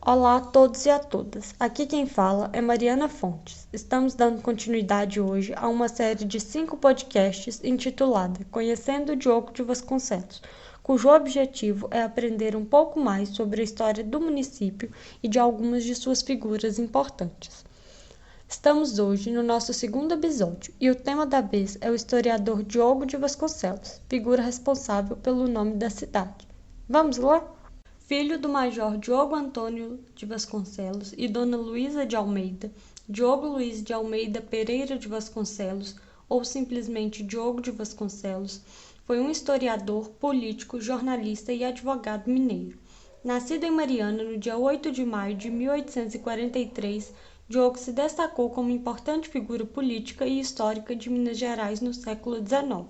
Olá a todos e a todas. Aqui quem fala é Mariana Fontes. Estamos dando continuidade hoje a uma série de 5 podcasts intitulada Conhecendo Diogo de Vasconcelos, cujo objetivo é aprender um pouco mais sobre a história do município e de algumas de suas figuras importantes. Estamos hoje no nosso segundo episódio e o tema da vez é o historiador Diogo de Vasconcelos, figura responsável pelo nome da cidade. Vamos lá? Filho do Major Diogo Antônio de Vasconcelos e Dona Luísa de Almeida, Diogo Luiz de Almeida Pereira de Vasconcelos, ou simplesmente Diogo de Vasconcelos, foi um historiador, político, jornalista e advogado mineiro. Nascido em Mariana no dia 8 de maio de 1843, Diogo se destacou como importante figura política e histórica de Minas Gerais no século XIX.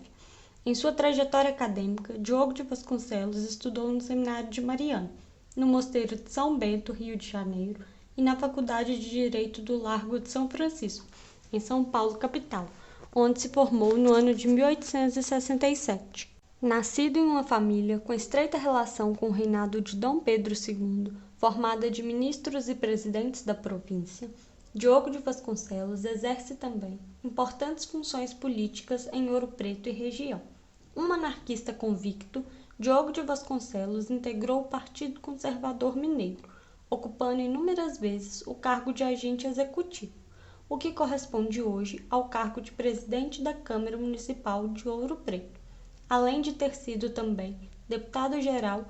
Em sua trajetória acadêmica, Diogo de Vasconcelos estudou no Seminário de Mariana, no Mosteiro de São Bento, Rio de Janeiro, e na Faculdade de Direito do Largo de São Francisco, em São Paulo, capital, onde se formou no ano de 1867. Nascido em uma família com estreita relação com o reinado de Dom Pedro II, formada de ministros e presidentes da província, Diogo de Vasconcelos exerce também importantes funções políticas em Ouro Preto e região. Um monarquista convicto, Diogo de Vasconcelos integrou o Partido Conservador Mineiro, ocupando inúmeras vezes o cargo de agente executivo, o que corresponde hoje ao cargo de presidente da Câmara Municipal de Ouro Preto, além de ter sido também deputado-geral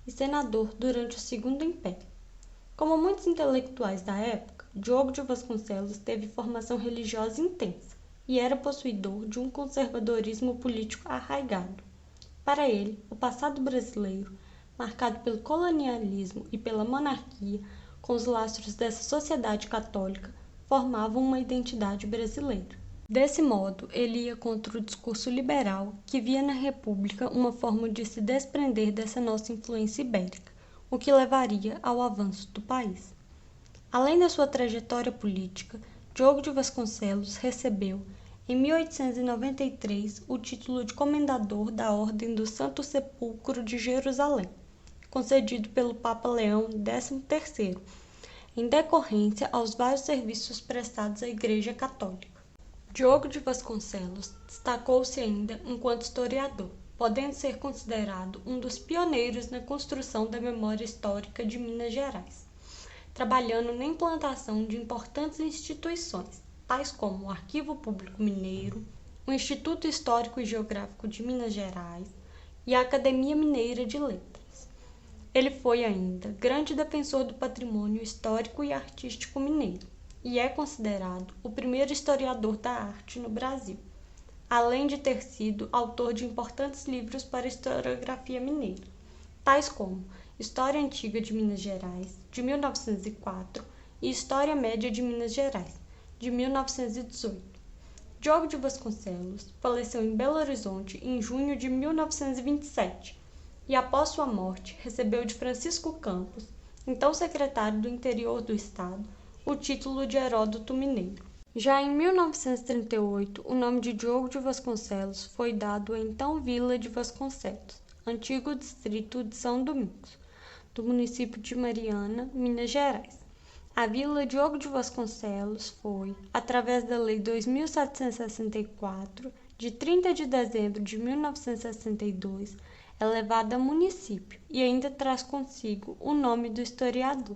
e senador durante o Segundo Império. Como muitos intelectuais da época, Diogo de Vasconcelos teve formação religiosa intensa e era possuidor de um conservadorismo político arraigado. Para ele, o passado brasileiro, marcado pelo colonialismo e pela monarquia, com os lastros dessa sociedade católica, formavam uma identidade brasileira. Desse modo, ele ia contra o discurso liberal, que via na República uma forma de se desprender dessa nossa influência ibérica, o que levaria ao avanço do país. Além da sua trajetória política, Diogo de Vasconcelos recebeu, em 1893, o título de Comendador da Ordem do Santo Sepulcro de Jerusalém, concedido pelo Papa Leão XIII, em decorrência aos vários serviços prestados à Igreja Católica. Diogo de Vasconcelos destacou-se ainda enquanto historiador, podendo ser considerado um dos pioneiros na construção da memória histórica de Minas Gerais, trabalhando na implantação de importantes instituições, tais como o Arquivo Público Mineiro, o Instituto Histórico e Geográfico de Minas Gerais e a Academia Mineira de Letras. Ele foi ainda grande defensor do patrimônio histórico e artístico mineiro e é considerado o primeiro historiador da arte no Brasil, além de ter sido autor de importantes livros para a historiografia mineira, tais como História Antiga de Minas Gerais, de 1904, e História Média de Minas Gerais, de 1918. Diogo de Vasconcelos faleceu em Belo Horizonte em junho de 1927 e, após sua morte, recebeu de Francisco Campos, então secretário do Interior do Estado, o título de Heródoto Mineiro. Já em 1938, o nome de Diogo de Vasconcelos foi dado à então Vila de Vasconcelos, antigo distrito de São Domingos, do município de Mariana, Minas Gerais. A Vila Diogo de Vasconcelos foi, através da Lei 2764, de 30 de dezembro de 1962, elevada a município e ainda traz consigo o nome do historiador.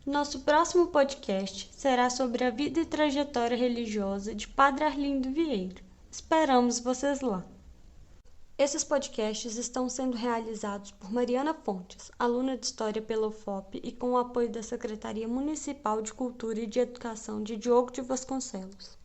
Nosso próximo podcast será sobre a vida e trajetória religiosa de Padre Arlindo Vieira. Esperamos vocês lá! Esses podcasts estão sendo realizados por Mariana Fontes, aluna de História pela UFOP e com o apoio da Secretaria Municipal de Cultura e de Educação de Diogo de Vasconcelos.